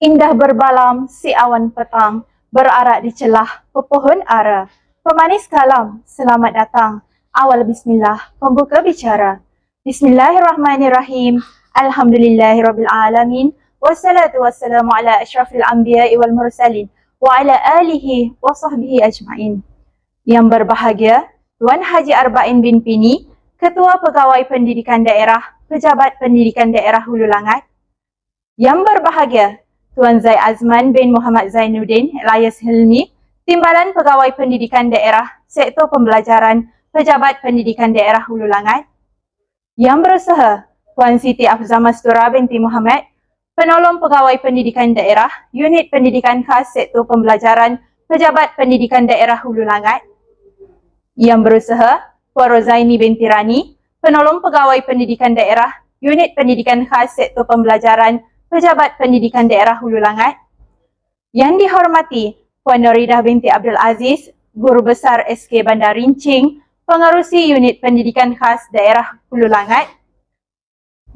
Indah berbalam si awan petang, berarak di celah pepohon ara. Pemanis kalam, selamat datang. Awal bismillah, pembuka bicara. Bismillahirrahmanirrahim. Alhamdulillahirrabbilalamin. Wassalatu wassalamu ala asyrafil anbiya'i wal mursalin. Wa ala alihi wa sahbihi ajma'in. Yang berbahagia, Tuan Haji Arba'in bin Pini, Ketua Pegawai Pendidikan Daerah, Pejabat Pendidikan Daerah Hulu Langat. Yang berbahagia, Tuan Zai Azman bin Muhammad Zainuddin alias Hilmi, Timbalan Pegawai Pendidikan Daerah, Sektor Pembelajaran, Pejabat Pendidikan Daerah Hulu Langat. Yang berusaha, Puan Siti Afzal Mastura binti Muhammad, Penolong Pegawai Pendidikan Daerah, Unit Pendidikan Khas Sektor Pembelajaran, Pejabat Pendidikan Daerah Hulu Langat. Yang berusaha, Puan Rozaini binti Rani, Penolong Pegawai Pendidikan Daerah, Unit Pendidikan Khas Sektor Pembelajaran, Pejabat Pendidikan Daerah Hulu Langat. Yang dihormati Puan Noridah binti Abdul Aziz, Guru Besar SK Bandar Rincing, Pengerusi Unit Pendidikan Khas Daerah Hulu Langat.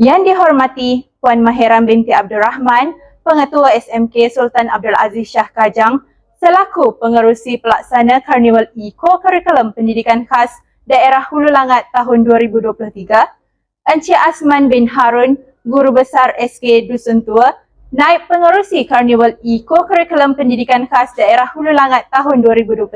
Yang dihormati Puan Mahiram binti Abdul Rahman, Pengetua SMK Sultan Abdul Aziz Shah Kajang, selaku Pengerusi Pelaksana Karnival Co-Curriculum Pendidikan Khas Daerah Hulu Langat tahun 2023. Encik Asman bin Harun, Guru Besar SK Dusun Tua, Naib Pengerusi Karnival Co-Curriculum Pendidikan Khas Daerah Hulu Langat tahun 2023,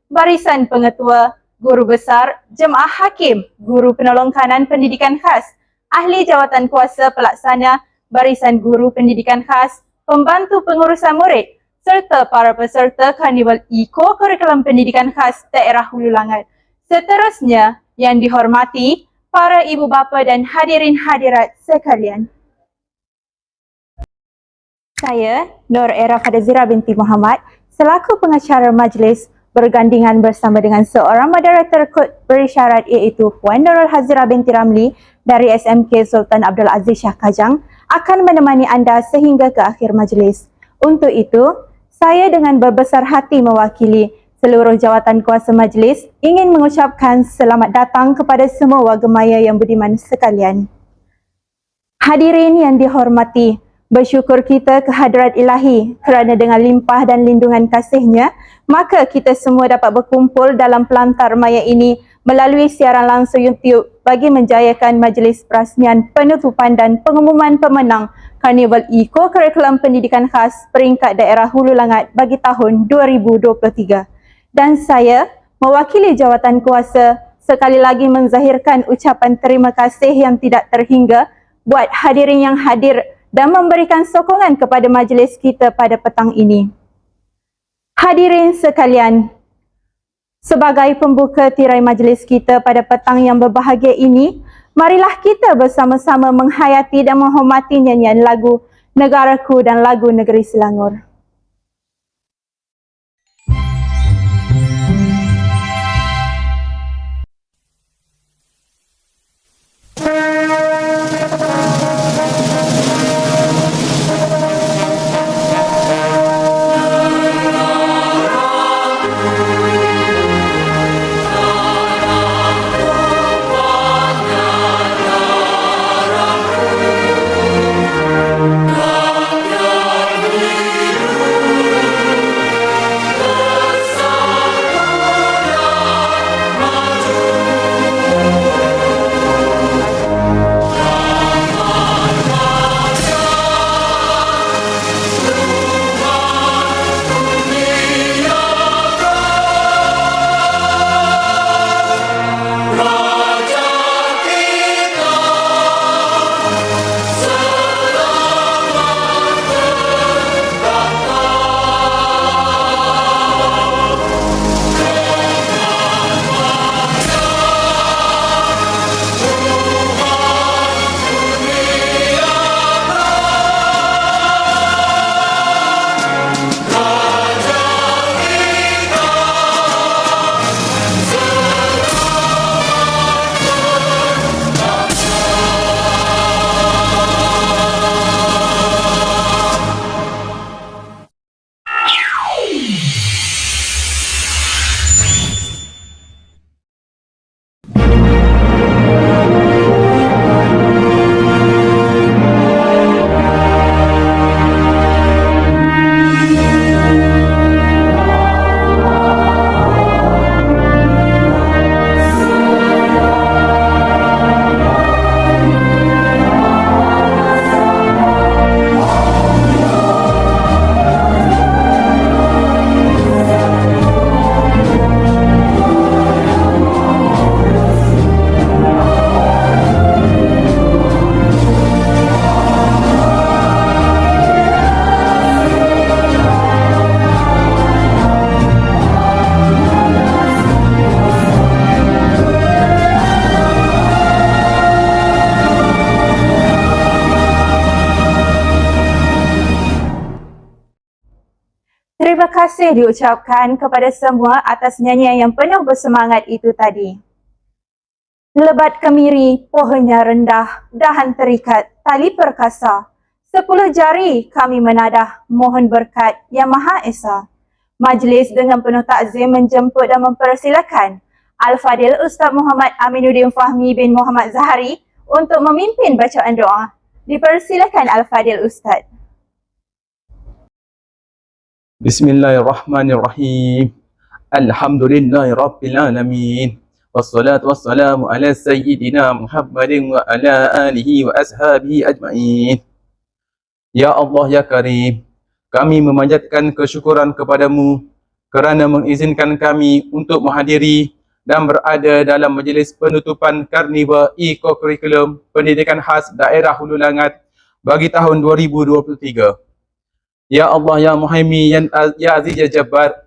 Barisan Pengetua, Guru Besar, Jemaah Hakim, Guru Penolong Kanan Pendidikan Khas, Ahli Jawatan Kuasa Pelaksana, Barisan Guru Pendidikan Khas, Pembantu Pengurusan Murid, serta para peserta Karnival Co-Curriculum Pendidikan Khas Daerah Hulu Langat. Seterusnya, yang dihormati para ibu bapa dan hadirin hadirat sekalian. Saya, Nur Era Fadazira binti Muhammad, selaku pengacara majlis bergandingan bersama dengan seorang moderator kod berisyarat iaitu Puan Nurul Hazira binti Ramli dari SMK Sultan Abdul Aziz Shah Kajang akan menemani anda sehingga ke akhir majlis. Untuk itu, saya dengan berbesar hati mewakili seluruh jawatan kuasa majlis ingin mengucapkan selamat datang kepada semua warga maya yang budiman sekalian. Hadirin yang dihormati, bersyukur kita kehadrat ilahi kerana dengan limpah dan lindungan kasihnya, maka kita semua dapat berkumpul dalam pelantar maya ini melalui siaran langsung YouTube bagi menjayakan majlis perasmian penutupan dan pengumuman pemenang Karnival Co-Curriculum Pendidikan Khas peringkat daerah Hulu Langat bagi tahun 2023. Dan saya, mewakili jawatan kuasa, sekali lagi menzahirkan ucapan terima kasih yang tidak terhingga buat hadirin yang hadir dan memberikan sokongan kepada majlis kita pada petang ini. Hadirin sekalian, sebagai pembuka tirai majlis kita pada petang yang berbahagia ini, marilah kita bersama-sama menghayati dan menghormati nyanyian lagu Negaraku dan lagu Negeri Selangor. Rakyat Terima kasih diucapkan kepada semua atas nyanyian yang penuh bersemangat itu tadi. Lebat kemiri, pohonnya rendah, dahan terikat, tali perkasa. 10 jari kami menadah, mohon berkat Yang Maha Esa. Majlis dengan penuh takzim menjemput dan mempersilakan Al-Fadil Ustaz Muhammad Aminuddin Fahmi bin Muhammad Zahari untuk memimpin bacaan doa. Dipersilakan Al-Fadil Ustaz. Bismillahirrahmanirrahim. Alhamdulillahirabbil alamin. Wassalatu wassalamu ala sayyidina Muhammadin wa ala alihi wa ashabihi ajma'in. Ya Allah ya Karim, kami memanjatkan kesyukuran kepadamu kerana mengizinkan kami untuk menghadiri dan berada dalam majlis penutupan Karnival Eco-Curriculum Pendidikan Khas Daerah Hulu Langat bagi tahun 2023. Ya Allah, Ya Muhaimi, Ya Aziz, Ya Jabbar,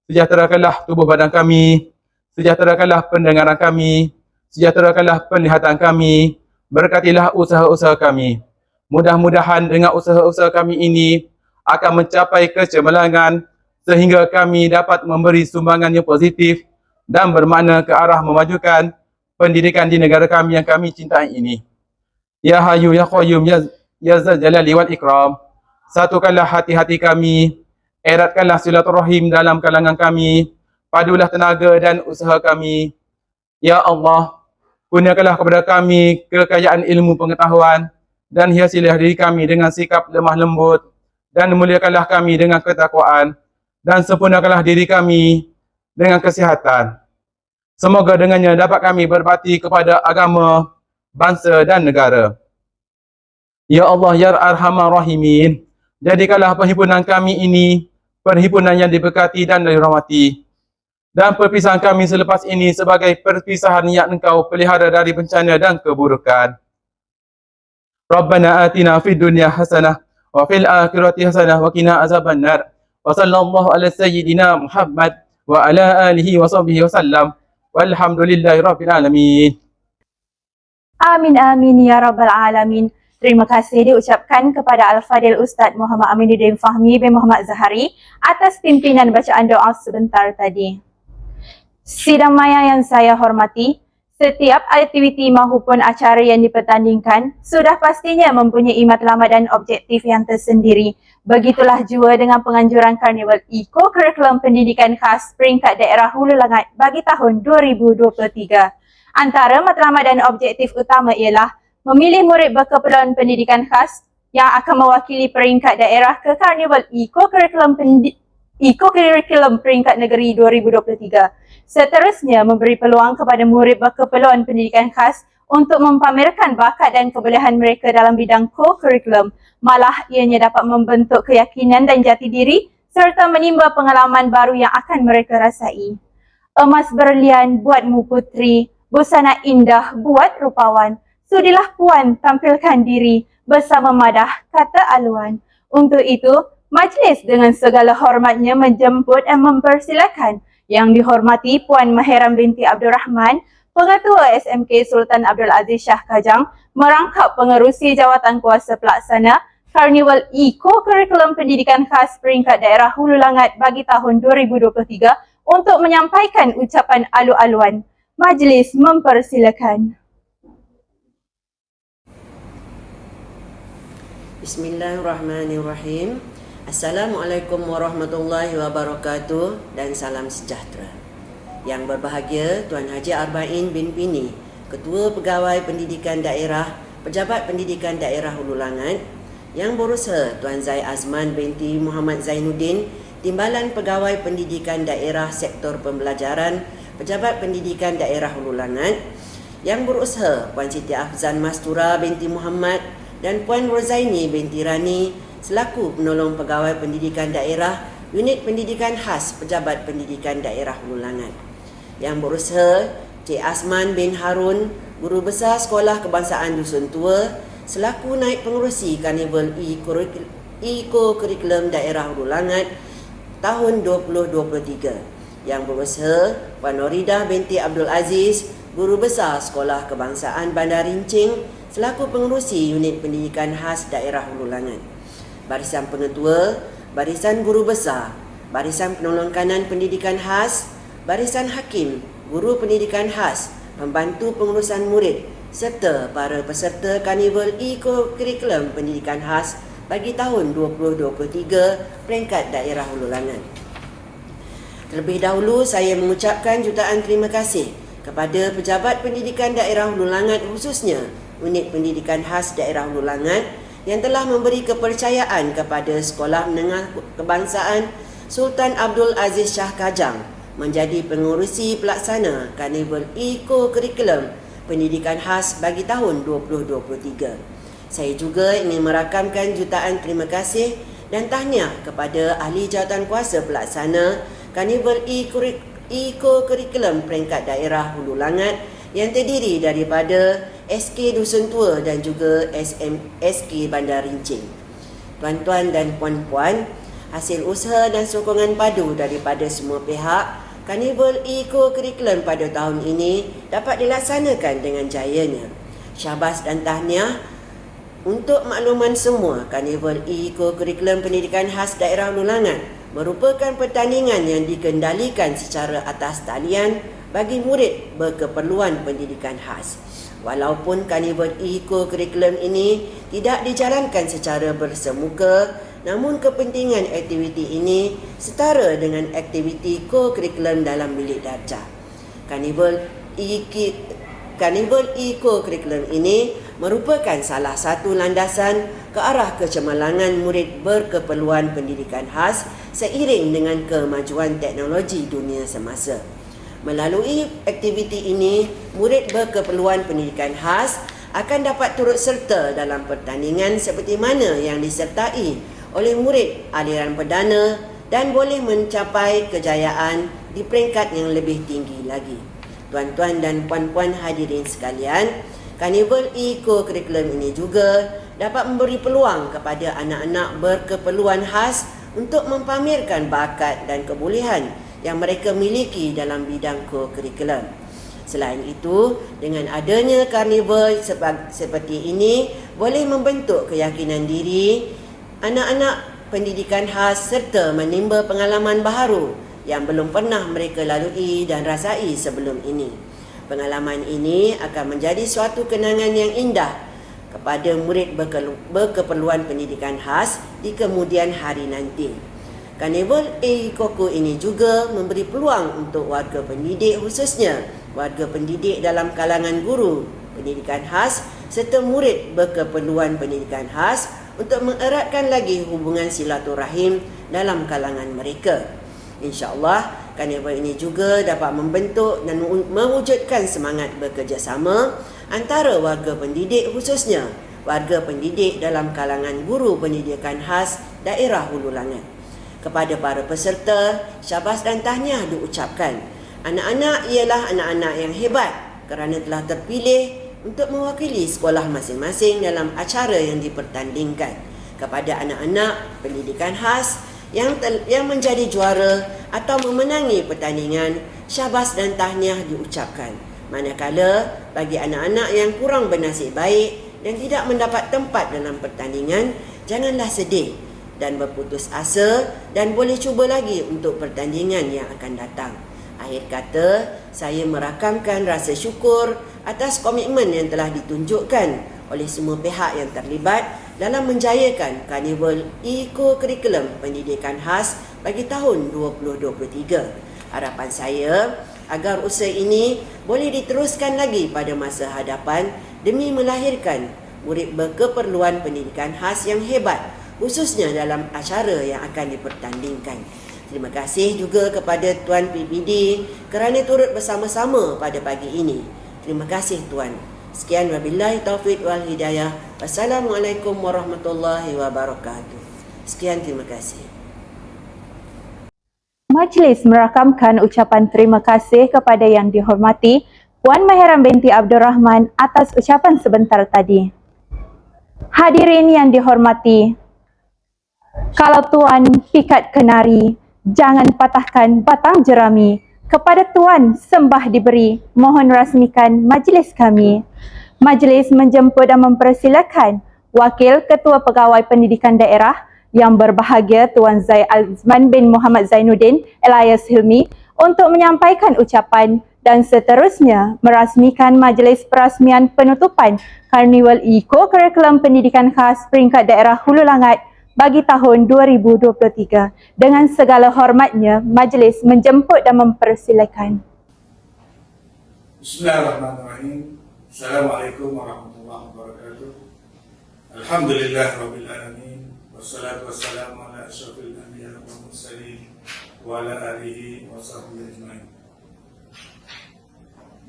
sejahterakanlah tubuh badan kami, sejahterakanlah pendengaran kami, sejahterakanlah penglihatan kami, berkatilah usaha-usaha kami. Mudah-mudahan dengan usaha-usaha kami ini akan mencapai kecemerlangan sehingga kami dapat memberi sumbangan yang positif dan bermakna ke arah memajukan pendidikan di negara kami yang kami cintai ini. Ya Hayyu, Ya Qayyum, Ya Zal Jalali wal Ikram, satukanlah hati-hati kami, eratkanlah silaturahim dalam kalangan kami, padulah tenaga dan usaha kami. Ya Allah, kurniakanlah kepada kami kekayaan ilmu pengetahuan dan hiasilah diri kami dengan sikap lemah lembut dan muliakanlah kami dengan ketakwaan dan sempurnakanlah diri kami dengan kesihatan. Semoga dengannya dapat kami berbakti kepada agama, bangsa dan negara. Ya Allah, Ya Arhamar Rahimin, jadikanlah perhimpunan kami ini perhimpunan yang diberkati dan dirahmati, dan perpisahan kami selepas ini sebagai perpisahan yang Engkau pelihara dari bencana dan keburukan. Rabbana atina fid dunya hasanah wa fil akhirati hasanah wa qina azabannar. Wa sallallahu ala sayyidina Muhammad wa ala alihi wa sahbihi wasallam. Walhamdulillahi rabbil alamin. Amin amin ya rabbal alamin. Terima kasih diucapkan kepada Al-Fadil Ustaz Muhammad Aminuddin Fahmi bin Muhammad Zahari atas pimpinan bacaan doa sebentar tadi. Sidang maya yang saya hormati, setiap aktiviti maupun acara yang dipertandingkan sudah pastinya mempunyai matlamat dan objektif yang tersendiri. Begitulah jua dengan penganjuran Karnival Eco-Curriculum Pendidikan Khas peringkat daerah Hulu Langat bagi tahun 2023. Antara matlamat dan objektif utama ialah memilih murid berkeperluan pendidikan khas yang akan mewakili peringkat daerah ke Karnival Eco-Curriculum Peringkat Negeri 2023. Seterusnya, memberi peluang kepada murid berkeperluan pendidikan khas untuk mempamerkan bakat dan kebolehan mereka dalam bidang co-curriculum. Malah, ianya dapat membentuk keyakinan dan jati diri serta menimba pengalaman baru yang akan mereka rasai. Emas berlian buatmu putri, busana indah buat rupawan. Sudilah puan tampilkan diri bersama madah kata aluan. Untuk itu, majlis dengan segala hormatnya menjemput dan mempersilakan Yang dihormati Puan Mahiram binti Abdul Rahman, Pengetua SMK Sultan Abdul Aziz Shah Kajang, merangkap pengerusi jawatan kuasa pelaksana Karnival Eco-Curriculum Pendidikan Khas peringkat daerah Hulu Langat bagi tahun 2023 untuk menyampaikan ucapan alu-aluan. Majlis mempersilakan. Bismillahirrahmanirrahim. Assalamualaikum warahmatullahi wabarakatuh dan salam sejahtera. Yang berbahagia Tuan Haji Arba'in bin Pini, Ketua Pegawai Pendidikan Daerah, Pejabat Pendidikan Daerah Hulu Langat. Yang berusaha Tuan Zai Azman binti Muhammad Zainuddin, Timbalan Pegawai Pendidikan Daerah Sektor Pembelajaran, Pejabat Pendidikan Daerah Hulu Langat. Yang berusaha Puan Siti Afzan Mastura binti Muhammad dan Puan Rozaini binti Rani selaku penolong pegawai pendidikan daerah Unit Pendidikan Khas Pejabat Pendidikan Daerah Hulu Langat. Yang berusaha Cik Asman bin Harun, Guru Besar Sekolah Kebangsaan Dusun Tua selaku naib pengerusi Karnival Eco-Curriculum Daerah Hulu Langat tahun 2023. Yang berusaha Puan Noridah binti Abdul Aziz, Guru Besar Sekolah Kebangsaan Bandar Rincing selaku pengerusi Unit Pendidikan Khas Daerah Hulu Langat. Barisan Pengetua, Barisan Guru Besar, Barisan Penolong Kanan Pendidikan Khas, Barisan Hakim, Guru Pendidikan Khas, Pembantu Pengurusan Murid serta para peserta Karnival Eco-Curriculum Pendidikan Khas bagi tahun 2023 peringkat daerah Hulu Langat. Terlebih dahulu saya mengucapkan jutaan terima kasih kepada Pejabat Pendidikan Daerah Hulu Langat khususnya Unit Pendidikan Khas Daerah Hulu Langat yang telah memberi kepercayaan kepada Sekolah Menengah Kebangsaan Sultan Abdul Aziz Shah Kajang menjadi pengurusi pelaksana Karnival Eco-Curriculum Pendidikan Khas bagi tahun 2023. Saya juga ingin merakamkan jutaan terima kasih dan tahniah kepada Ahli Jawatankuasa Pelaksana Karnival Eco-Curriculum Peringkat Daerah Hulu Langat yang terdiri daripada SK Dusun Tua dan juga SK Bandar Rincing. Tuan-tuan dan puan-puan, hasil usaha dan sokongan padu daripada semua pihak, Karnival Eco-Curriculum pada tahun ini dapat dilaksanakan dengan jayanya. Syabas dan tahniah. Untuk makluman semua, Karnival Eco-Curriculum Pendidikan Khas Daerah Hulu Langat merupakan pertandingan yang dikendalikan secara atas talian bagi murid berkeperluan pendidikan khas. Walaupun Karnival Eco-Curriculum ini tidak dijalankan secara bersemuka, namun kepentingan aktiviti ini setara dengan aktiviti co-curriculum dalam bilik darjah. Karnival Eco-Curriculum ini merupakan salah satu landasan ke arah kecemerlangan murid berkeperluan pendidikan khas seiring dengan kemajuan teknologi dunia semasa. Melalui aktiviti ini, murid berkeperluan pendidikan khas akan dapat turut serta dalam pertandingan seperti mana yang disertai oleh murid aliran perdana dan boleh mencapai kejayaan di peringkat yang lebih tinggi lagi. Tuan-tuan dan puan-puan hadirin sekalian, Karnival Eco-Curriculum ini juga dapat memberi peluang kepada anak-anak berkeperluan khas untuk mempamerkan bakat dan kebolehan yang mereka miliki dalam bidang co-curriculum. Selain itu, dengan adanya karnival seperti ini boleh membentuk keyakinan diri anak-anak pendidikan khas serta menimba pengalaman baharu yang belum pernah mereka lalui dan rasai sebelum ini. Pengalaman ini akan menjadi suatu kenangan yang indah kepada murid berkeperluan pendidikan khas di kemudian hari nanti. Karnival Eco ini juga memberi peluang untuk warga pendidik khususnya warga pendidik dalam kalangan guru pendidikan khas serta murid berkeperluan pendidikan khas untuk mengeratkan lagi hubungan silaturahim dalam kalangan mereka. InsyaAllah, karnival ini juga dapat membentuk dan mewujudkan semangat bekerjasama antara warga pendidik khususnya warga pendidik dalam kalangan guru pendidikan khas daerah Hulu Langat. Kepada para peserta, syabas dan tahniah diucapkan. Anak-anak ialah anak-anak yang hebat kerana telah terpilih untuk mewakili sekolah masing-masing dalam acara yang dipertandingkan. Kepada anak-anak pendidikan khas yang menjadi juara atau memenangi pertandingan, syabas dan tahniah diucapkan. Manakala bagi anak-anak yang kurang bernasib baik dan tidak mendapat tempat dalam pertandingan, janganlah sedih dan berputus asa dan boleh cuba lagi untuk pertandingan yang akan datang. Akhir kata, saya merakamkan rasa syukur atas komitmen yang telah ditunjukkan oleh semua pihak yang terlibat dalam menjayakan Karnival Eco-Curriculum Pendidikan Khas bagi tahun 2023. Harapan saya agar usaha ini boleh diteruskan lagi pada masa hadapan demi melahirkan murid berkeperluan pendidikan khas yang hebat khususnya dalam acara yang akan dipertandingkan. Terima kasih juga kepada Tuan PPD kerana turut bersama-sama pada pagi ini. Terima kasih Tuan. Sekian, wabillahi taufiq wal hidayah. Wassalamualaikum warahmatullahi wabarakatuh. Sekian, terima kasih. Majlis merakamkan ucapan terima kasih kepada yang dihormati Puan Mahiram binti Abdul Rahman atas ucapan sebentar tadi. Hadirin yang dihormati, kalau Tuan pikat kenari, jangan patahkan batang jerami. Kepada Tuan sembah diberi, mohon rasmikan majlis kami. Majlis menjemput dan mempersilakan Wakil Ketua Pegawai Pendidikan Daerah Yang berbahagia Tuan Azman bin Muhammad Zainuddin alias Hilmi untuk menyampaikan ucapan dan seterusnya merasmikan majlis perasmian penutupan Karnival Eko-Kurikulum Pendidikan Khas Peringkat Daerah Hulu Langat bagi tahun 2023. Dengan segala hormatnya, majlis menjemput dan mempersilakan. Bismillahirrahmanirrahim. Assalamualaikum warahmatullahi wabarakatuh. Alhamdulillah rabbil alamin. Wassalatu wassalamu ala asyrafil anbiya wal mursalin wa ala alihi wa sahbihi ajma'in.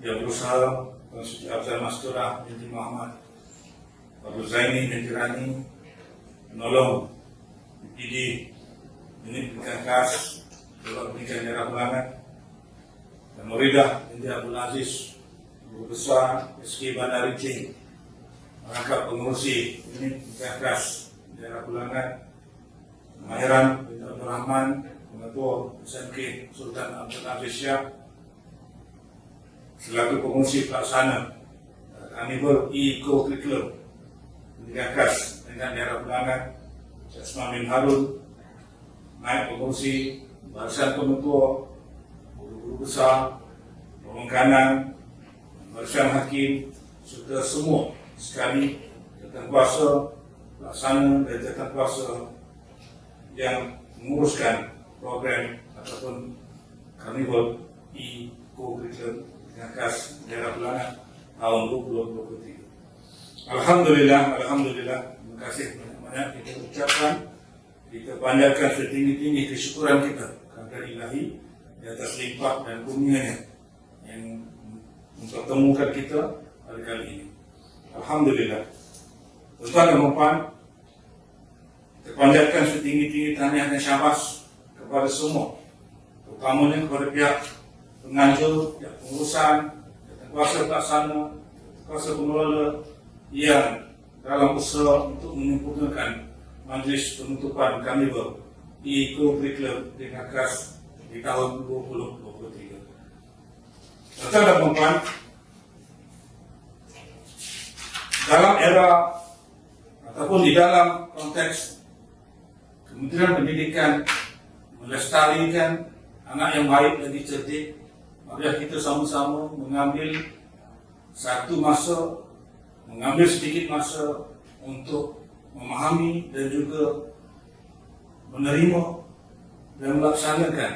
Yang berusaha Tuan Siti Afzal Masturah binti Muhammad Abu Zaini binti Rani menolong DPD Unit Pendidikan Khas Dewan Pendidikan Daerah Ulangan dan Muridah binti Abdul Aziz Guru Besar SK Bandar Rincing merangkap pengurusi Unit Pendidikan Khas Daerah Ulangan Mahiran binti Abdul Rahman Pengetua SMK Sultan Abdul Aziz Syah selaku pengurusi pelaksana Karnival Eko-Kurikulum Pendidikan Khas Daerah Ulangan Syazman bin Harun, naib pengurusi barisan pengetua, guru-guru besar, pemengkanan, barisan hakim, serta semua sekali jawatankuasa pelaksana dan jawatankuasa yang menguruskan program ataupun Karnival Eko-Kurikulum Pendidikan Khas Daerah Ulangan tahun 2023. Alhamdulillah, terima kasih banyak kita ucapkan, kita panjatkan setinggi-tinggi kesyukuran kita kepada Ilahi di atas limpah dan kurnianya yang mempertemukan kita pada kali ini. Alhamdulillah. Tuan-tuan dan puan, kita panjatkan setinggi-tinggi tahniah dan syabas kepada semua, terutamanya kepada pihak penganjur, pihak pengurusan, kuasa pelaksana, kuasa pengelola yang dalam usaha untuk menyempurnakan majlis penutupan Karnival Eko-Kurikulum Pendidikan Khas di tahun 2023. Tuan-tuan dan puan, dalam era ataupun di dalam konteks Kementerian Pendidikan melestarikan anak yang baik dan cerdik, mari kita sama-sama mengambil sedikit masa untuk memahami dan juga menerima dan melaksanakan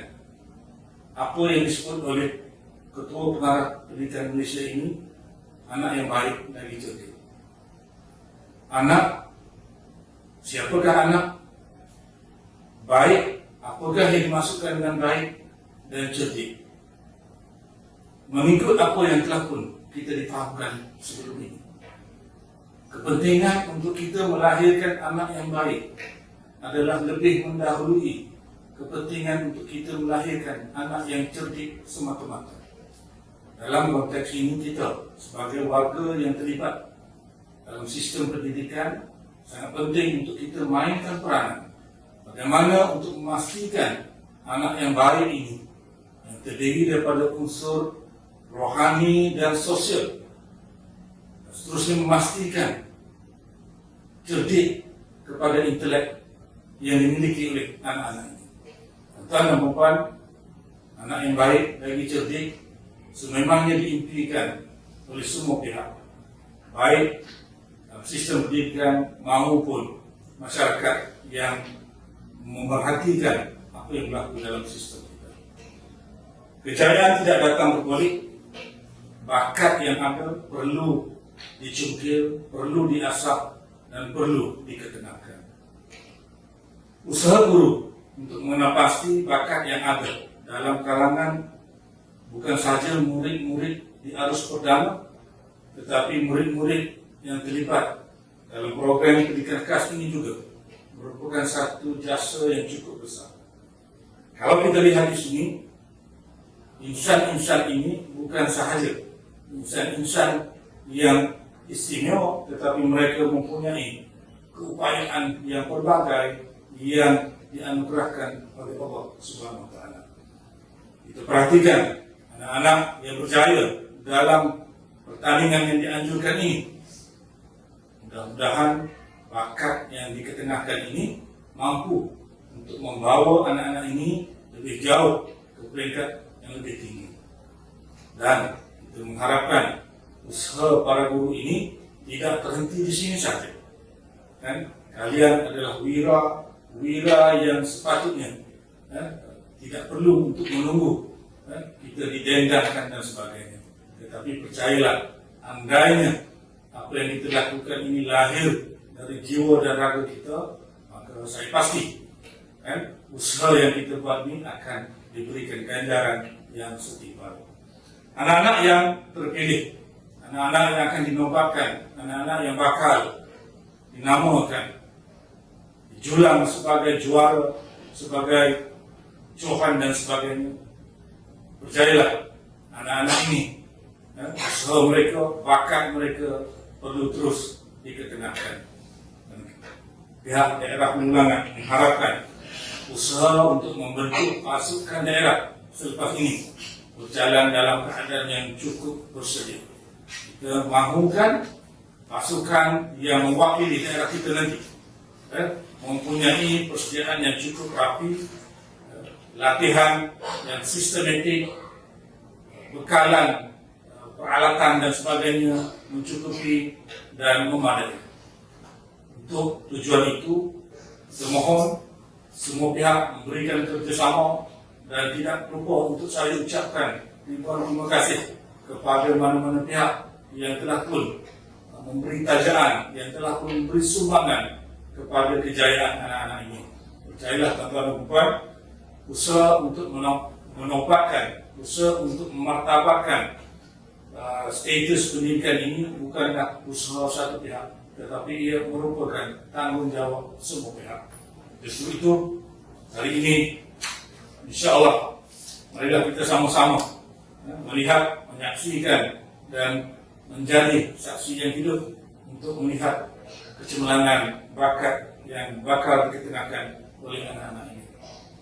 apa yang disebut oleh Ketua Pengarah Pendidikan Malaysia ini, anak yang baik dan cerdik. Anak, siapakah anak? Baik, apakah yang dimasukkan dengan baik dan cerdik? Mengikut apa yang telah pun kita difahamkan sebelum ini. Kepentingan untuk kita melahirkan anak yang baik adalah lebih mendahului kepentingan untuk kita melahirkan anak yang cerdik semata-mata. Dalam konteks ini kita sebagai warga yang terlibat dalam sistem pendidikan sangat penting untuk kita mainkan peranan bagaimana untuk memastikan anak yang baik ini yang terdiri daripada unsur rohani dan sosial, seterusnya memastikan cerdik kepada intelek yang dimiliki oleh anak-anak ini. Tuan dan puan, anak yang baik lagi cerdik sememangnya diimpikan oleh semua pihak, baik sistem pendidikan maupun masyarakat yang memerhatikan apa yang berlaku dalam sistem kita. Kejayaan tidak datang berbalik. Bakat yang ada perlu dicungkil, perlu diasah, dan perlu diketenangkan. Usaha guru untuk mengenal pasti bakat yang ada dalam kalangan bukan saja murid-murid di arus pertama, tetapi murid-murid yang terlibat dalam program pendidikan khas ini juga merupakan satu jasa yang cukup besar. Kalau kita lihat di sini, insan-insan ini bukan sahaja insan-insan yang istimewa, tetapi mereka mempunyai keupayaan yang berbagai yang dianugerahkan oleh Allah Subhanahu wa Ta'ala. Kita perhatikan anak-anak yang berjaya dalam pertandingan yang dianjurkan ini. Mudah-mudahan bakat yang diketengahkan ini mampu untuk membawa anak-anak ini lebih jauh ke peringkat yang lebih tinggi. Dan kita mengharapkan usaha para guru ini tidak terhenti di sini saja. Kan? Kalian adalah wira yang sepatutnya tidak perlu untuk menunggu kita didendahkan dan sebagainya. Tetapi percayalah, andainya apa yang kita lakukan ini lahir dari jiwa dan raga kita, maka saya pasti usaha yang kita buat ini akan diberikan ganjaran yang setimpal. Anak-anak yang terpilih, anak-anak yang akan dinobatkan, anak-anak yang bakal dinamakan, dijulang sebagai juara, sebagai cohan dan sebagainya. Percayalah, anak-anak ini, usaha mereka, bakat mereka perlu terus dikekenangkan. Pihak daerah Pengulangan mengharapkan usaha untuk membentuk pasukan daerah selepas ini berjalan dalam keadaan yang cukup bersedia. Kita mahukan pasukan yang mewakili daerah kita nanti mempunyai persediaan yang cukup rapi, latihan yang sistematik, bekalan, peralatan dan sebagainya mencukupi dan memadai. Untuk tujuan itu, saya mohon semua pihak memberikan kerjasama dan tidak lupa untuk saya ucapkan ribuan terima kasih kepada mana-mana pihak yang telah pun memberi tajaan, yang telah pun memberi sumbangan kepada kejayaan anak-anak ini. Percayalah tuan-tuan dan puan, usaha untuk menopakkan, usaha untuk memartabatkan status pendidikan ini bukanlah usaha satu pihak, tetapi ia merupakan tanggungjawab semua pihak. Justru itu, hari ini insya-Allah marilah kita sama-sama melihat, menyaksikan dan menjadi saksi yang hidup untuk melihat kecemerlangan bakat yang bakal dikenakan oleh anak-anak ini.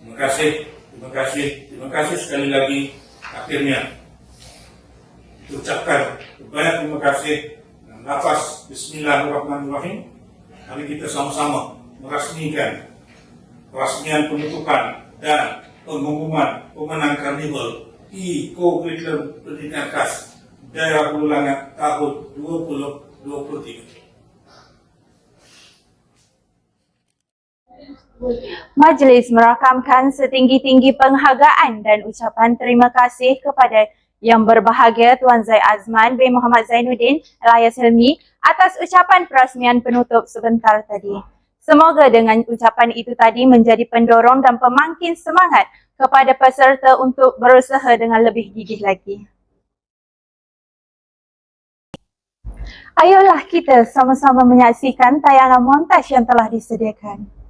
Terima kasih sekali lagi. Akhirnya ucapkan banyak terima kasih dan lafaz Bismillahirrahmanirrahim. Mari kita sama-sama merasmikan perasmian penutupan dan pengumuman pemenang karnival Co-Curriculum Pendidikan Khas Daerah Pengulangan tahun 2023. Majlis merakamkan setinggi-tinggi penghargaan dan ucapan terima kasih kepada Yang Berbahagia Tuan Zaid Azman bin Muhammad Zainuddin alias Helmi atas ucapan perasmian penutup sebentar tadi. Semoga dengan ucapan itu tadi menjadi pendorong dan pemangkin semangat kepada peserta untuk berusaha dengan lebih gigih lagi. Ayolah kita sama-sama menyaksikan tayangan montaj yang telah disediakan.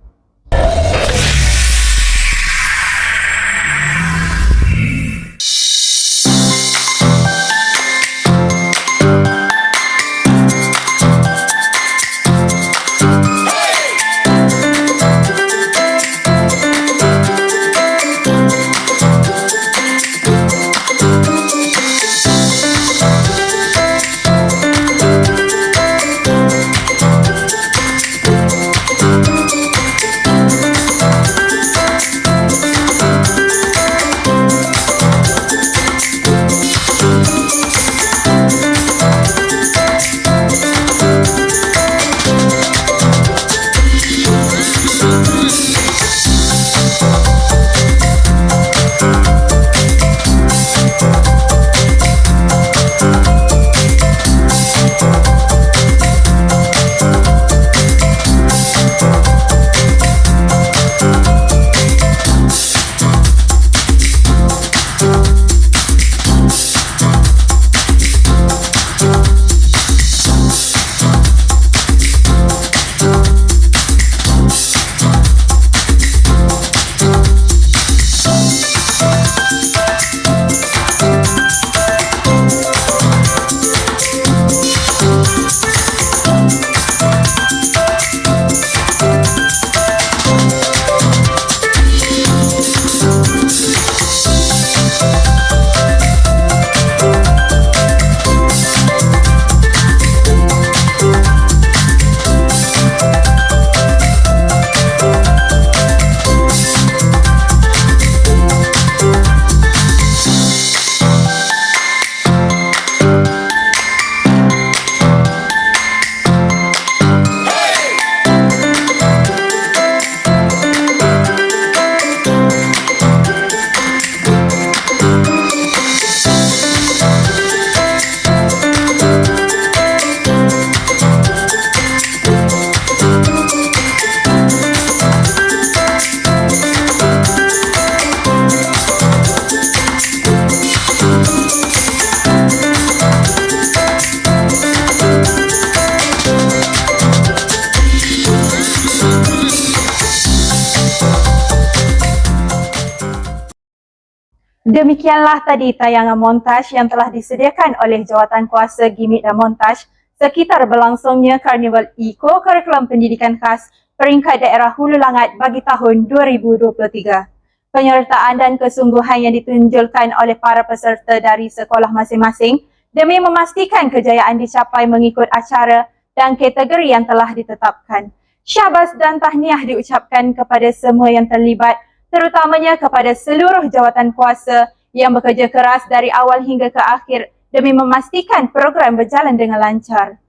Demikianlah tadi tayangan montaj yang telah disediakan oleh Jawatankuasa Gimik dan Montaj sekitar berlangsungnya Karnival Eko-Kurikulum Pendidikan Khas Peringkat Daerah Hulu Langat bagi tahun 2023. Penyertaan dan kesungguhan yang ditunjukkan oleh para peserta dari sekolah masing-masing demi memastikan kejayaan dicapai mengikut acara dan kategori yang telah ditetapkan. Syabas dan tahniah diucapkan kepada semua yang terlibat, terutamanya kepada seluruh jawatan kuasa yang bekerja keras dari awal hingga ke akhir demi memastikan program berjalan dengan lancar.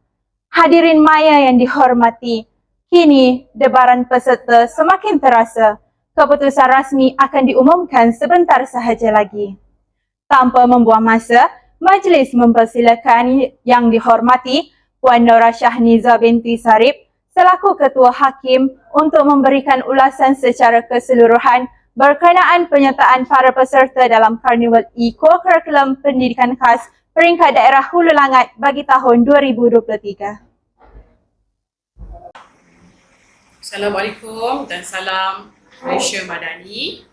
Hadirin maya yang dihormati, kini debaran peserta semakin terasa. Keputusan rasmi akan diumumkan sebentar sahaja lagi. Tanpa membuang masa, majlis mempersilakan yang dihormati Puan Nora Syahniza binti Sarip selaku Ketua Hakim untuk memberikan ulasan secara keseluruhan berkenaan penyertaan para peserta dalam Karnival Eko-Kurikulum Pendidikan Khas Peringkat Daerah Hulu Langat bagi tahun 2023. Assalamualaikum dan salam Malaysia Madani.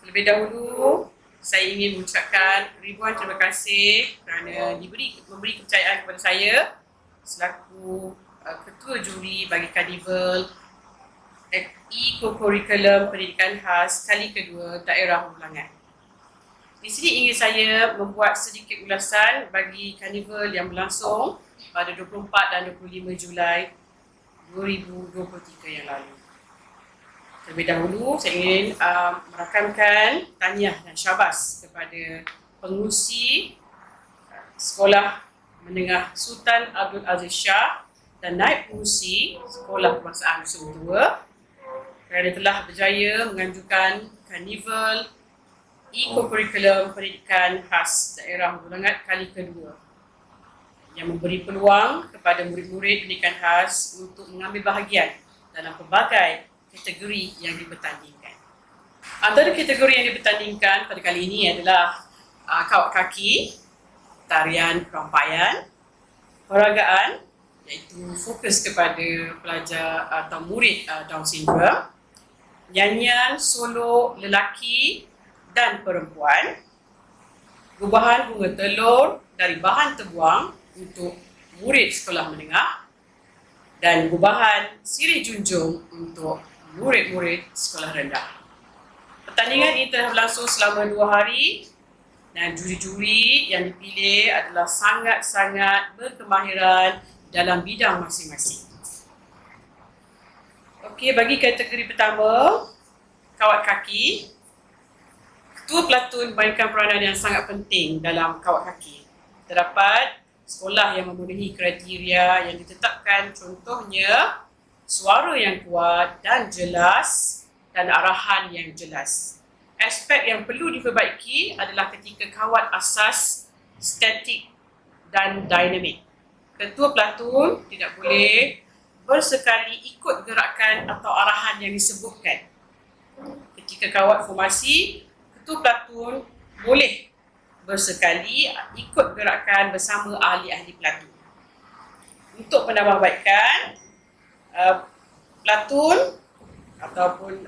Terlebih dahulu, saya ingin mengucapkan ribuan terima kasih kerana memberi kepercayaan kepada saya selaku Ketua Juri bagi Karnival Eko-Kurikulum Pendidikan Khas kali kedua Daerah Hulu Langat. Di sini ingin saya membuat sedikit ulasan bagi karnival yang berlangsung pada 24 dan 25 Julai 2023 yang lalu. Terlebih dahulu, saya ingin merakamkan tahniah dan syabas kepada pengurusi Sekolah Menengah Sultan Abdul Aziz Shah dan naib pengurusi Sekolah Kebangsaan Nusa Dua kerana telah berjaya menganjurkan Karnival Eko-Kurikulum Pendidikan Khas Daerah Hulu Langat kali kedua yang memberi peluang kepada murid-murid pendidikan khas untuk mengambil bahagian dalam pelbagai kategori yang dipertandingkan. Antara kategori yang dipertandingkan pada kali ini adalah kawat kaki, tarian perampaian, peragaan iaitu fokus kepada pelajar atau murid Down Syndrome, nyanyian solo lelaki dan perempuan, gubahan bunga telur dari bahan terbuang untuk murid sekolah menengah dan gubahan sirih junjung untuk murid-murid sekolah rendah. Pertandingan ini telah berlangsung selama 2 hari dan juri-juri yang dipilih adalah sangat-sangat berkemahiran dalam bidang masing-masing. Okey, bagi kategori pertama, kawat kaki, Ketua Pelatun memainkan peranan yang sangat penting dalam kawat kaki. Terdapat sekolah yang memenuhi kriteria yang ditetapkan, contohnya suara yang kuat dan jelas dan arahan yang jelas. Aspek yang perlu diperbaiki adalah ketika kawat asas statik dan dinamik. Ketua Pelatun tidak boleh bersekali ikut gerakan atau arahan yang disebutkan. Ketika kawat formasi, Ketua Pelatun boleh bersekali ikut gerakan bersama ahli-ahli pelatun. Untuk penambahbaikan, pelatun ataupun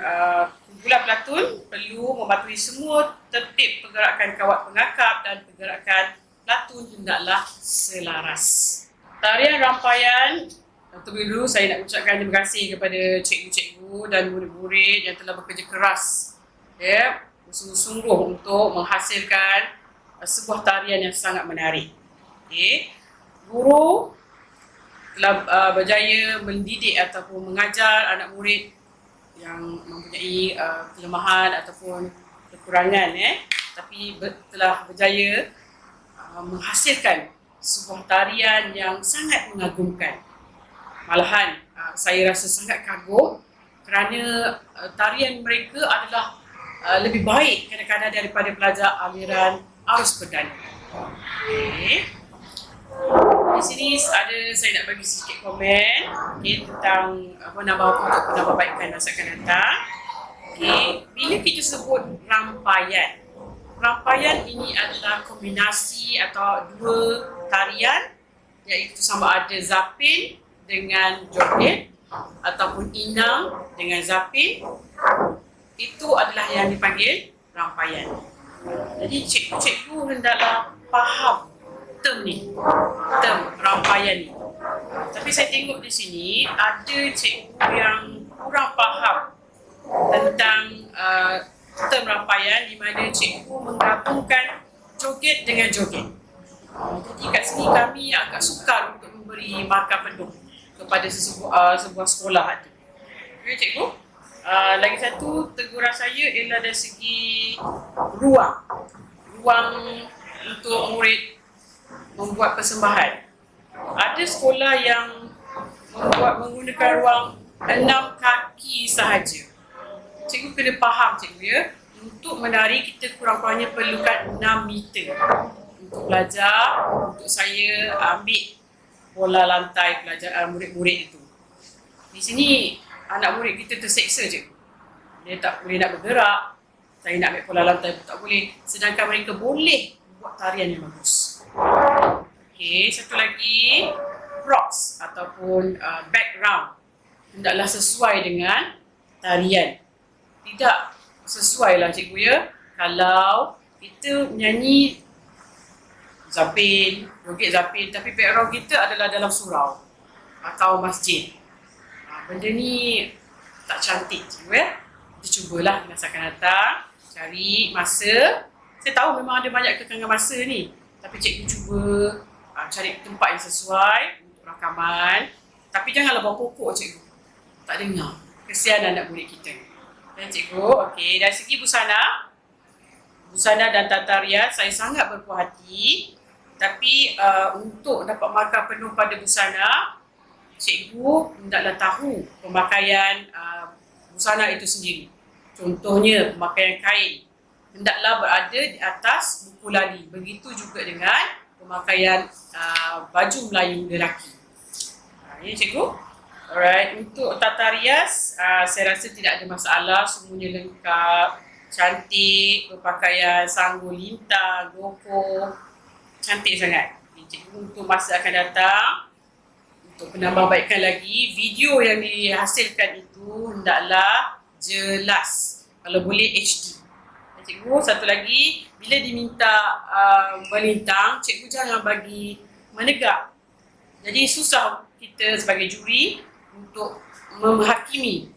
kumpulan pelatun perlu mematuhi semua tertib pergerakan kawat pengakap dan pergerakan pelatun hendaklah selaras. Tarian rampaian, terlebih dulu saya nak ucapkan terima kasih kepada cikgu-cikgu dan murid-murid yang telah bekerja keras bersungguh-sungguh untuk menghasilkan sebuah tarian yang sangat menarik. Guru telah berjaya mendidik ataupun mengajar anak murid yang mempunyai kelemahan ataupun kekurangan, tapi telah berjaya menghasilkan sebuah tarian yang sangat mengagumkan. Malahan saya rasa sangat kagum kerana tarian mereka adalah lebih baik kadang-kadang daripada pelajar aliran arus perdana. Di sini saya nak bagi sedikit komen tentang penambahbaikan masa akan datang. Bila kita sebut rampaian ini adalah kombinasi atau dua tarian, iaitu sama ada zapin dengan joget ataupun inang dengan zapin. Itu adalah yang dipanggil rampaian. Jadi cikgu hendaklah faham term ni, term rangkaian ni. Tapi saya tengok di sini ada cikgu yang kurang faham tentang term rangkaian di mana cikgu menggabungkan joget dengan joget. Jadi kat sini kami agak sukar untuk memberi markah penuh kepada sebuah sekolah itu. Okay, cikgu? Lagi satu teguran saya ialah dari segi ruang untuk murid membuat persembahan. Ada sekolah yang menggunakan ruang 6 kaki sahaja. Cikgu kena faham cikgu ya, untuk menari kita kurang-kurangnya perlukan 6 meter untuk belajar, untuk saya ambil bola lantai pelajaran murid-murid itu. Di sini anak murid kita terseksa cikgu. Dia tak boleh nak bergerak, saya nak ambil bola lantai pun tak boleh, sedangkan mereka boleh buat tarian yang bagus. Okey, satu lagi, props ataupun background hendaklah sesuai dengan tarian. Tidak sesuai lah cikgu ya, kalau kita menyanyi zapin, joget zapin, tapi background kita adalah dalam surau atau masjid. Benda ni tak cantik cikgu ya. Kita cubalah masa akan datang, cari masa. Saya tahu memang ada banyak kekangan masa ni, tapi cikgu cuba cari tempat yang sesuai untuk rakaman. Tapi janganlah bawa pokok cikgu, tak dengar. Kesian anak murid kita. Dan cikgu, okey, dari segi busana dan tata rias saya sangat berpuas hati. Tapi untuk dapat markah penuh pada busana, cikgu hendaklah tahu pemakaian busana itu sendiri. Contohnya pemakaian kain hendaklah berada di atas buku lali. Begitu juga dengan pemakaian baju Melayu lelaki. Ya cikgu. Alright, untuk tata rias saya rasa tidak ada masalah, semuanya lengkap, cantik, berpakaian sanggul lintang, goko, cantik sangat. Cikgu untuk masa akan datang, untuk penambahbaikan lagi, video yang dihasilkan itu hendaklah jelas, kalau boleh HD. Cikgu, satu lagi, bila diminta melintang, cikgu jangan bagi menegak. Jadi susah kita sebagai juri untuk menghakimi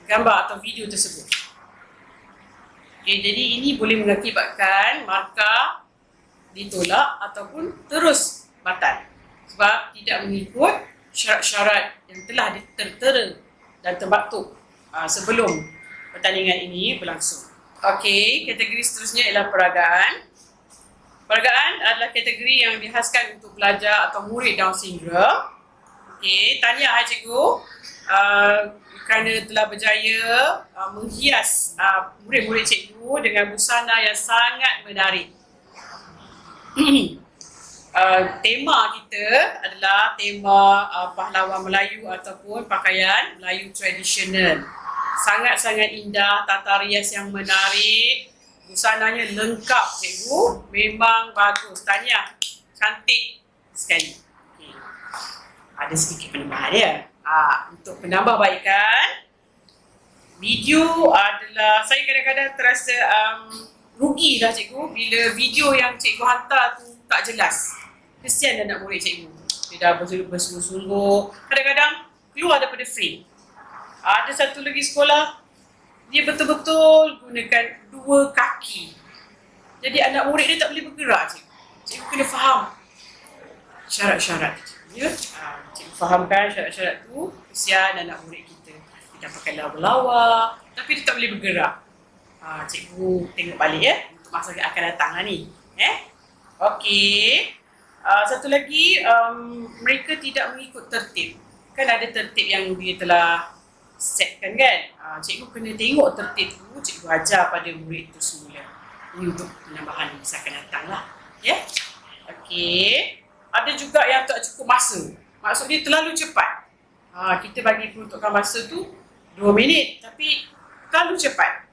gambar atau video tersebut. Okay, jadi ini boleh mengakibatkan markah ditolak ataupun terus batal sebab tidak mengikut syarat-syarat yang telah tertera dan termaktub sebelum pertandingan ini berlangsung. Okey, kategori seterusnya ialah peragaan. Peragaan adalah kategori yang dihaskan untuk pelajar atau murid Down syndrome. Okey, tahniah cikgu kerana telah berjaya menghias murid-murid cikgu dengan busana yang sangat menarik. Tema kita adalah tema pahlawan Melayu ataupun pakaian Melayu tradisional. Sangat-sangat indah, tata rias yang menarik, busananya lengkap cikgu, memang bagus. Tahniah, cantik sekali. Okay. Ada sedikit penambahan ya. Untuk penambahbaikan, video adalah, saya kadang-kadang terasa rugi lah cikgu bila video yang cikgu hantar tu tak jelas. Kesian anak murid cikgu. Dia dah bersungguh-sungguh. Kadang-kadang keluar daripada frame. Ada satu lagi sekolah, dia betul-betul gunakan 2 kaki. Jadi anak murid dia tak boleh bergerak cikgu. Cikgu kena faham syarat-syarat. Ya? Cikgu fahamkan syarat-syarat tu. Kesian anak murid kita. Dia dah pakai lawa-lawa, tapi dia tak boleh bergerak. Cikgu tengok balik ya untuk masa yang akan datang lah ni. Okey. Satu lagi, mereka tidak mengikut tertib. Kan ada tertib yang dia telah setkan kan. Cikgu kena tengok tertib tu, cikgu ajar pada murid tu semula. Ini untuk penambahan masa akan datang lah. Ya. Okey. Ada juga yang tak cukup masa. Maksudnya terlalu cepat. Kita bagi peruntukan masa tu 2 minit tapi terlalu cepat.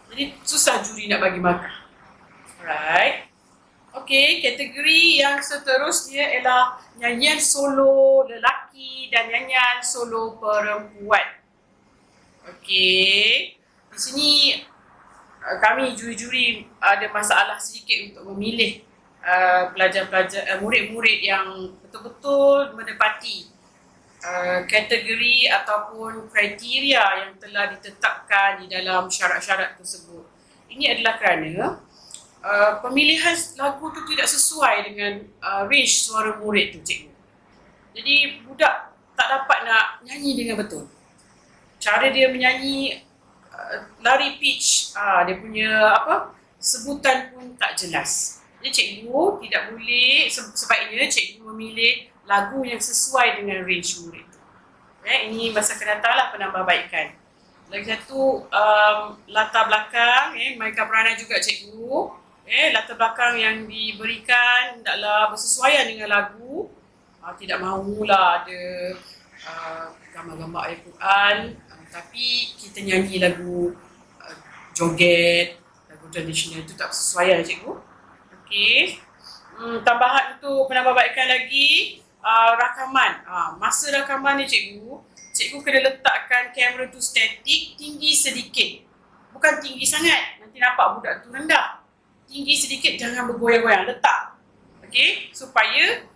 Jadi susah juri nak bagi markah. Alright. Okey, kategori yang seterusnya ialah nyanyian solo lelaki dan nyanyian solo perempuan. Okey. Di sini kami juri-juri ada masalah sedikit untuk memilih murid-murid yang betul-betul menepati kategori ataupun kriteria yang telah ditetapkan di dalam syarat-syarat tersebut. Ini adalah kerana pemilihan lagu tu tidak sesuai dengan range suara murid tu, cikgu. Jadi budak tak dapat nak nyanyi dengan betul. Cara dia menyanyi lari pitch, dia punya sebutan pun tak jelas. Jadi cikgu tidak boleh, sebaiknya cikgu memilih lagu yang sesuai dengan range murid tu. Ini masa akan datanglah penambahbaikan. Lagi satu, latar belakang, mereka peranan juga cikgu. Latar belakang yang diberikan hendaklah bersesuaian dengan lagu. Tidak mahulah ada gambar-gambar ayat Quran, tapi kita nyanyi lagu joget, lagu tradisional, itu tak sesuai cikgu. Okey. Tambahan untuk penambahbaikan lagi, rakaman. Masa rakaman ni cikgu kena letakkan kamera tu statik, tinggi sedikit. Bukan tinggi sangat, nanti nampak budak tu rendah. Tinggi sedikit, jangan bergoyang-goyang, letak. Okey, supaya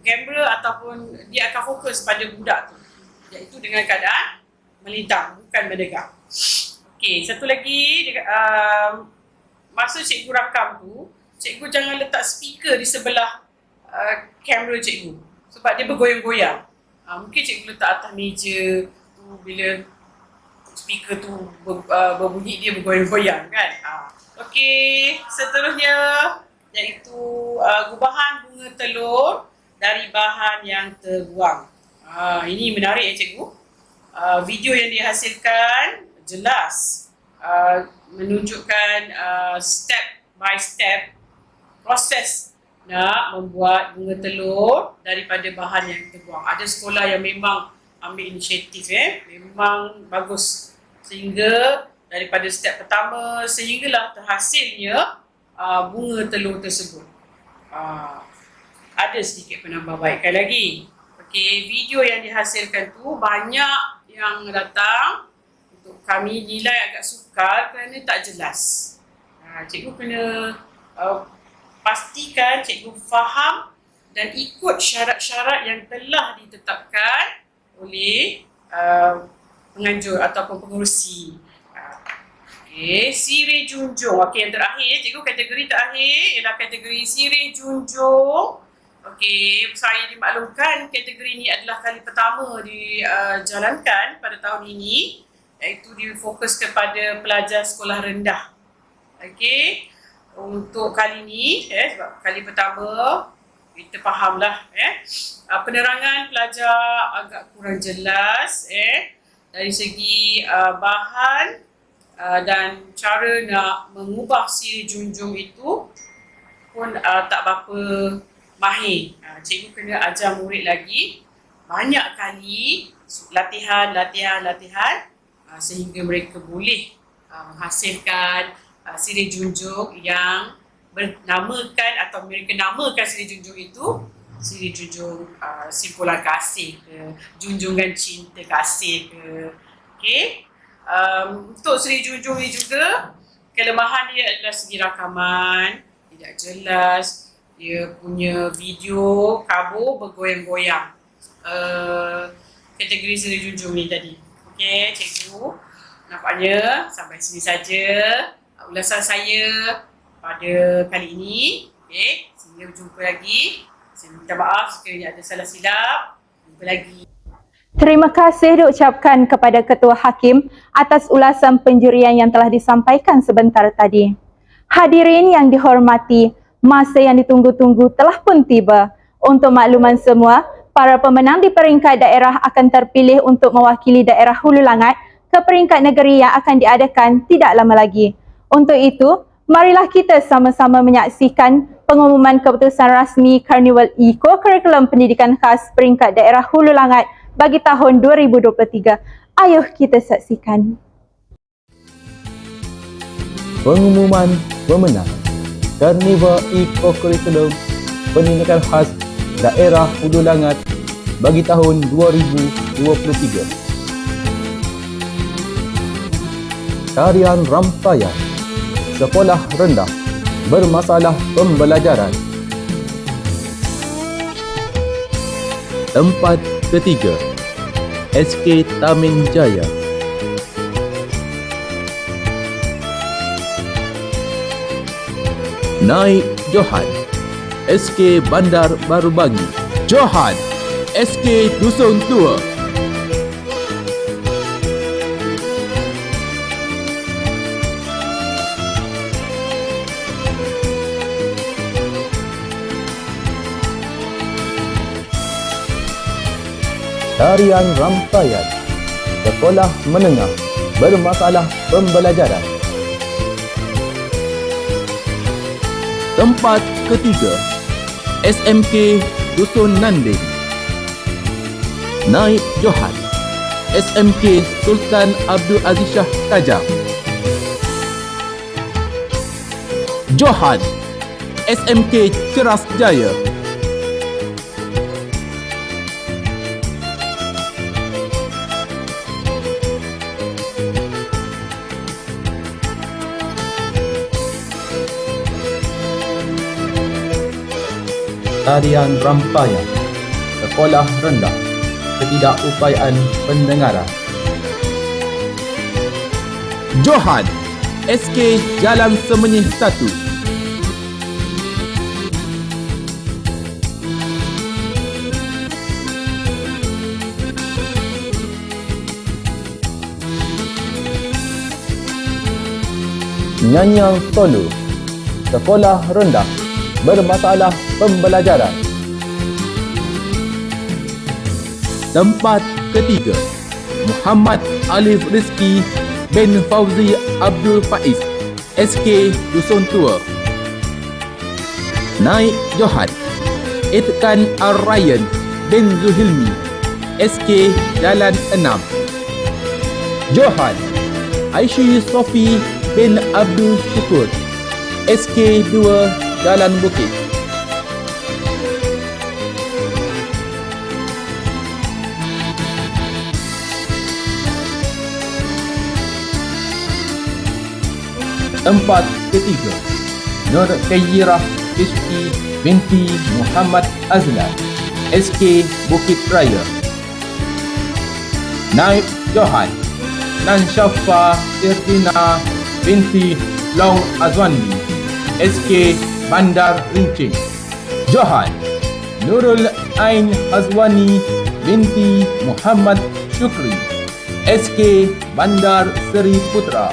kamera ataupun dia akan fokus pada budak tu, iaitu dengan keadaan melintang, bukan mendekat. Okey, satu lagi, masa cikgu rakam tu, cikgu jangan letak speaker di sebelah kamera cikgu, sebab dia bergoyang-goyang. Mungkin cikgu letak atas meja tu, bila speaker tu berbunyi dia bergoyang-goyang kan. Okey, seterusnya iaitu gubahan bunga telur dari bahan yang terbuang. Ini menarik cikgu. Video yang dihasilkan jelas menunjukkan step by step proses nak membuat bunga telur daripada bahan yang terbuang. Ada sekolah yang memang ambil inisiatif, memang bagus, sehingga daripada step pertama sehinggalah terhasilnya bunga telur tersebut. Ada sedikit penambahbaikan lagi. Okey, video yang dihasilkan tu banyak yang datang untuk kami nilai agak sukar kerana tak jelas. Cikgu kena pastikan cikgu faham dan ikut syarat-syarat yang telah ditetapkan oleh penganjur ataupun pengerusi. Okey, sirih junjung. Okey, yang terakhir, cikgu kategori terakhir ialah kategori sirih junjung. Okey, saya dimaklumkan kategori ini adalah kali pertama dijalankan pada tahun ini, iaitu difokus kepada pelajar sekolah rendah. Okey, untuk kali ini, sebab kali pertama, kita fahamlah penerangan pelajar agak kurang jelas dari segi bahan dan cara nak mengubah sirih junjung itu pun tak berapa mahir. Cikgu kena ajar murid lagi banyak kali latihan sehingga mereka boleh menghasilkan sirih junjung yang bernamakan atau mereka namakan sirih junjung itu sirih junjung simpulan kasih ke, junjungan cinta kasih ke. Okey. Untuk sirih junjung ni juga kelemahan dia adalah segi rakaman tidak jelas, dia punya video kabur bergoyang-goyang. Kategori sirih junjung ni tadi. Okey, cikgu, nampaknya sampai sini saja ulasan saya pada kali ini. Okey, sehingga berjumpa lagi. Saya minta maaf sekiranya ada salah silap. Jumpa lagi. Terima kasih diucapkan kepada Ketua Hakim atas ulasan penjurian yang telah disampaikan sebentar tadi. Hadirin yang dihormati, masa yang ditunggu-tunggu telah pun tiba. Untuk makluman semua, para pemenang di peringkat daerah akan terpilih untuk mewakili daerah Hulu Langat ke peringkat negeri yang akan diadakan tidak lama lagi. Untuk itu, marilah kita sama-sama menyaksikan pengumuman keputusan rasmi Karnival Eco-Curriculum Pendidikan Khas peringkat daerah Hulu Langat bagi tahun 2023. Ayuh kita saksikan. Pengumuman pemenang Karnival Eco-Curriculum Pendidikan Khas Daerah Hulu Langat bagi tahun 2023. Tarian Rampayar Sekolah Rendah Bermasalah Pembelajaran. Tempat ketiga, SK Tamin Jaya. Naik Johan, SK Bandar Baru Bangi. Johan, SK Dusun Tua. Tarian Rampayan, Sekolah Menengah Bermasalah Pembelajaran. Tempat ketiga, SMK Dusun Nanding. Naib Johan, SMK Sultan Abdul Aziz Shah Kajang. Johan, SMK Ceras Jaya. Tarian Rampayan, Sekolah Rendah Ketidakupayaan Pendengaran. Johan, SK Jalan Semenyih 1. Nyanyang Solo, Sekolah Rendah Bermasalah Pembelajaran. Tempat ketiga, Muhammad Alif Rizki bin Fauzi Abdul Faiz, SK Dusun Tua. Naib Johan, Itkan Ar-Ryan bin Zuhilmi, SK Jalan 6. Johan, Aishi Sofi bin Abdul Syukur, SK 2 Jalan Bukit. Tempat ketiga, Nur Khairah Rizki binti Muhammad Azlan, SK Bukit Raya. Naib Johan, Nanshafa Irdina binti Long Azwandi, SK Bandar Rincing. Johan, Nurul Ain Azwani binti Muhammad Syukri, SK Bandar Seri Putra.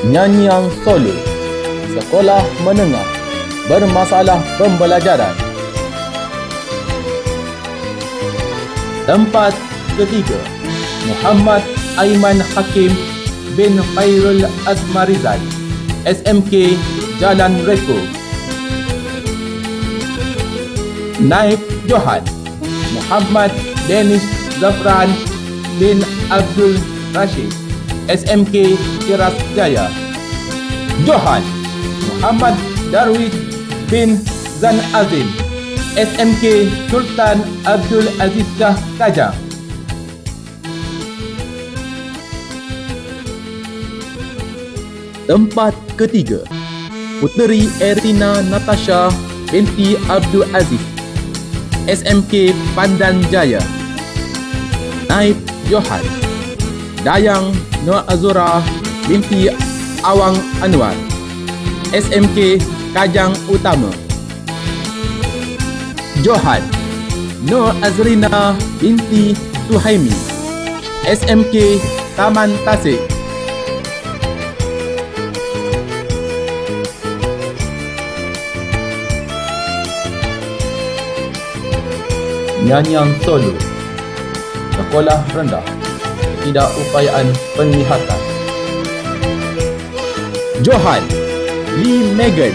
Nyanyang Solo, Sekolah Menengah Bermasalah Pembelajaran. Tempat ketiga, Muhammad Aiman Hakim bin Khairul Azmarizal, SMK Jalan Reko. Naib Johan, Muhammad Dennis Zafran bin Abdul Rashid, SMK Ceras Jaya. Johan, Muhammad Darwis bin Zan Azim, SMK Sultan Abdul Aziz Shah Kajang. Tempat ketiga, Puteri Erina Natasha binti Abdul Aziz, SMK Pandan Jaya. Naib Johan, Dayang Nur Azura binti Awang Anwar, SMK Kajang Utama. Johan, Nur Azrina binti Suhaimi, SMK Taman Tasik. Nyanyang Solo, Sekolah Rendah Ketidakupayaan Penglihatan. Johan, Lee Megan,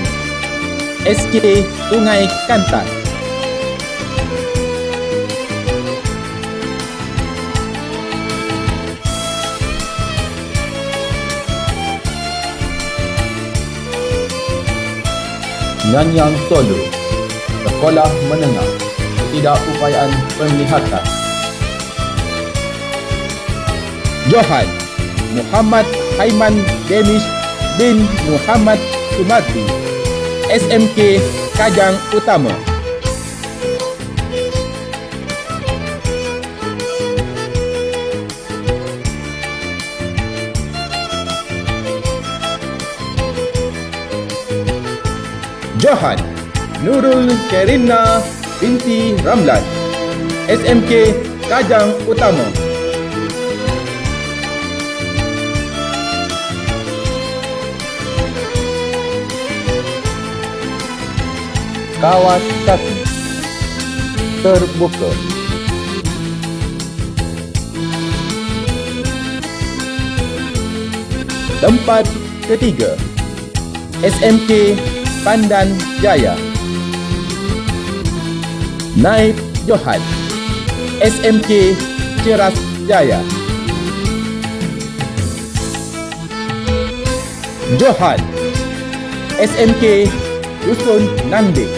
SK Sungai Kantan. Nyanyang Solo, Sekolah Menengah ketidakupayaan penglihatan. Johan Muhammad Haiman Danish bin Muhammad Sumarti, SMK Kajang Utama. Johan Nurul Kerina binti Ramlan, SMK Kajang Utama. Kawasaki terbuka. Tempat ketiga, SMK Pandan Jaya. Naib Johan, SMK Ceras Jaya. Johan, SMK Dusun Nandik.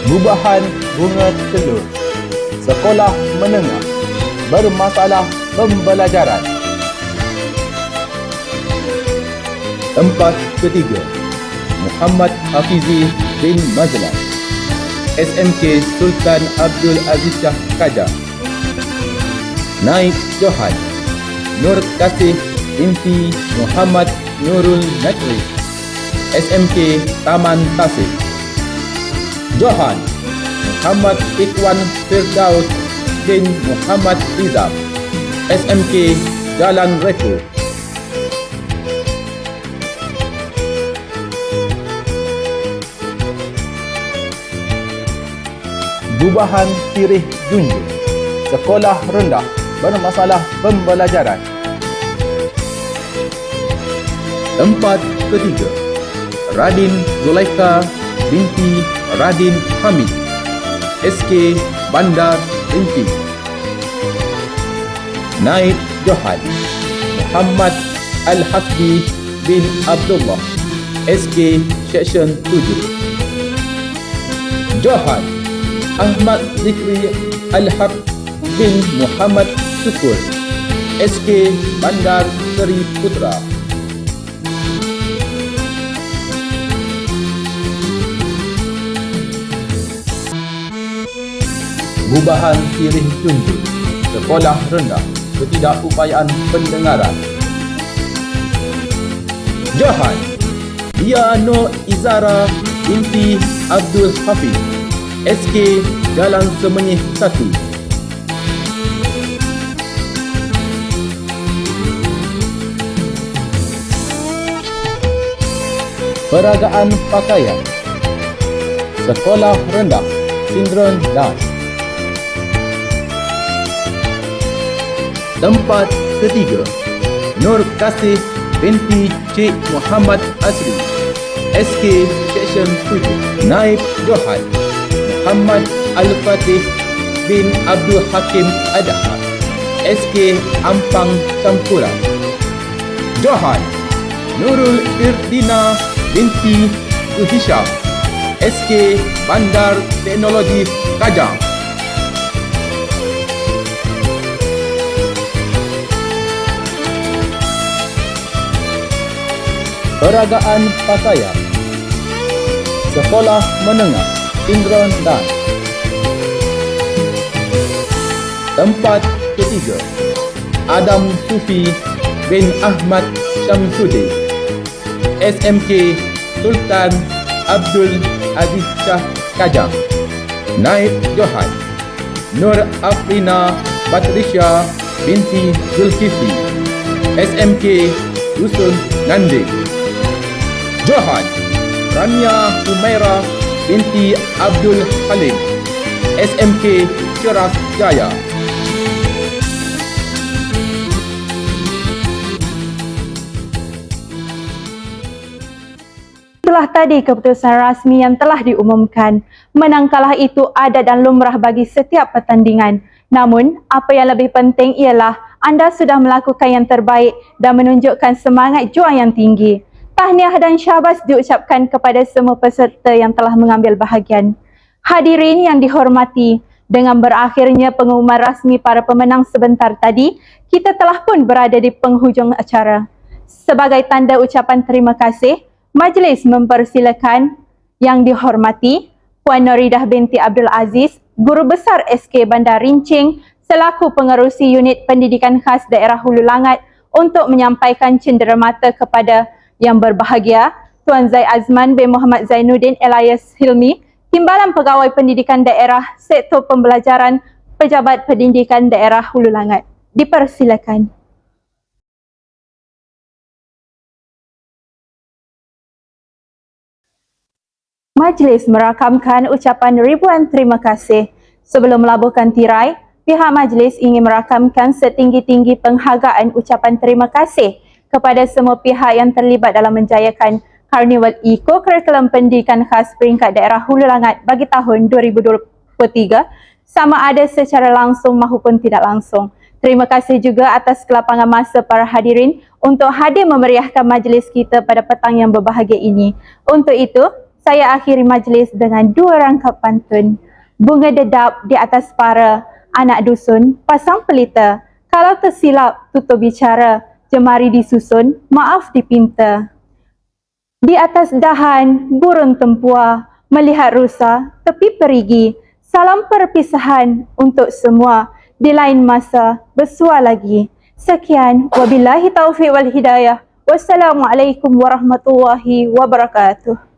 Gubahan Bunga Telur, Sekolah Menengah Bermasalah Pembelajaran. Tempat ketiga, Muhammad Hafizi bin Mazlan, SMK Sultan Abdul Aziz Shah Kajang. Naib Johan Nur Kasih binti Muhammad Nurul Natri, SMK Taman Tasik. Johan Muhammad Ikhwan Firdaus bin Muhammad Izam, SMK Jalan Reku. Gubahan Sirih Junjung, Sekolah Rendah Bermasalah Pembelajaran. Tempat ketiga, Radin Zulaikha binti Radin Hamid, SK Bandar Rinci. Naib Johan Muhammad Al-Hasbi bin Abdullah, SK Seksyen 7. Johan Ahmad Zikri Al-Haq bin Muhammad Syukur, SK Bandar Seri Putra. Gubahan Sirih Junjung, Sekolah Rendah Ketidakupayaan Pendengaran. Johan Diano Izara binti Abdul Hafiz, SK Jalan Semenyih 1. Peragaan Pakaian, Sekolah Rendah Sindron Das. Tempat ketiga, Nur Kasih binti Cik Muhammad Asri, SK Seksyen 7. Naib Johan Muhammad Al-Fatih bin Abdul Hakim Adha, SK Ampang Campuran. Johan Nurul Irdina binti Hisham, SK Bandar Teknologi Kajang. Peragaan Pakaian, Sekolah Menengah Sindron Dan. Tempat ketiga, Adam Sufi bin Ahmad Syamsuddin, SMK Sultan Abdul Aziz Shah Kajang. Naib Johan Nur Afrina Batrisya binti Zulkifli, SMK Dusun Nandik. Johan Rania Humaira binti Abdul Halim, SMK Ceras Jaya. Itulah tadi keputusan rasmi yang telah diumumkan. Menang kalah itu ada dan lumrah bagi setiap pertandingan. Namun, apa yang lebih penting ialah anda sudah melakukan yang terbaik dan menunjukkan semangat juang yang tinggi. Tahniah dan syabas diucapkan kepada semua peserta yang telah mengambil bahagian. Hadirin yang dihormati, dengan berakhirnya pengumuman rasmi para pemenang sebentar tadi, kita telah pun berada di penghujung acara. Sebagai tanda ucapan terima kasih, majlis mempersilakan yang dihormati Puan Noridah binti Abdul Aziz, Guru Besar SK Bandar Rincing, selaku pengerusi unit pendidikan khas daerah Hulu Langat untuk menyampaikan cenderamata kepada yang berbahagia Tuan Zai Azman bin Muhammad Zainuddin Elias Hilmi, Timbalan Pegawai Pendidikan Daerah Sektor Pembelajaran Pejabat Pendidikan Daerah Hulu Langat. Dipersilakan. Majlis merakamkan ucapan ribuan terima kasih. Sebelum melabuhkan tirai, pihak majlis ingin merakamkan setinggi-tinggi penghargaan ucapan terima kasih kepada semua pihak yang terlibat dalam menjayakan Karnival Eko-Kurikulum Pendidikan Khas Peringkat Daerah Hulu Langat bagi tahun 2023, sama ada secara langsung maupun tidak langsung. Terima kasih juga atas kelapangan masa para hadirin untuk hadir memeriahkan majlis kita pada petang yang berbahagia ini. Untuk itu, saya akhiri majlis dengan dua rangkap pantun. Bunga dedap di atas para anak dusun, pasang pelita. Kalau tersilap tutup bicara, jemari disusun, maaf dipinta. Di atas dahan, burung tempua, melihat rusa, tepi perigi. Salam perpisahan untuk semua, di lain masa, bersua lagi. Sekian, wabillahi taufiq wal hidayah. Wassalamualaikum warahmatullahi wabarakatuh.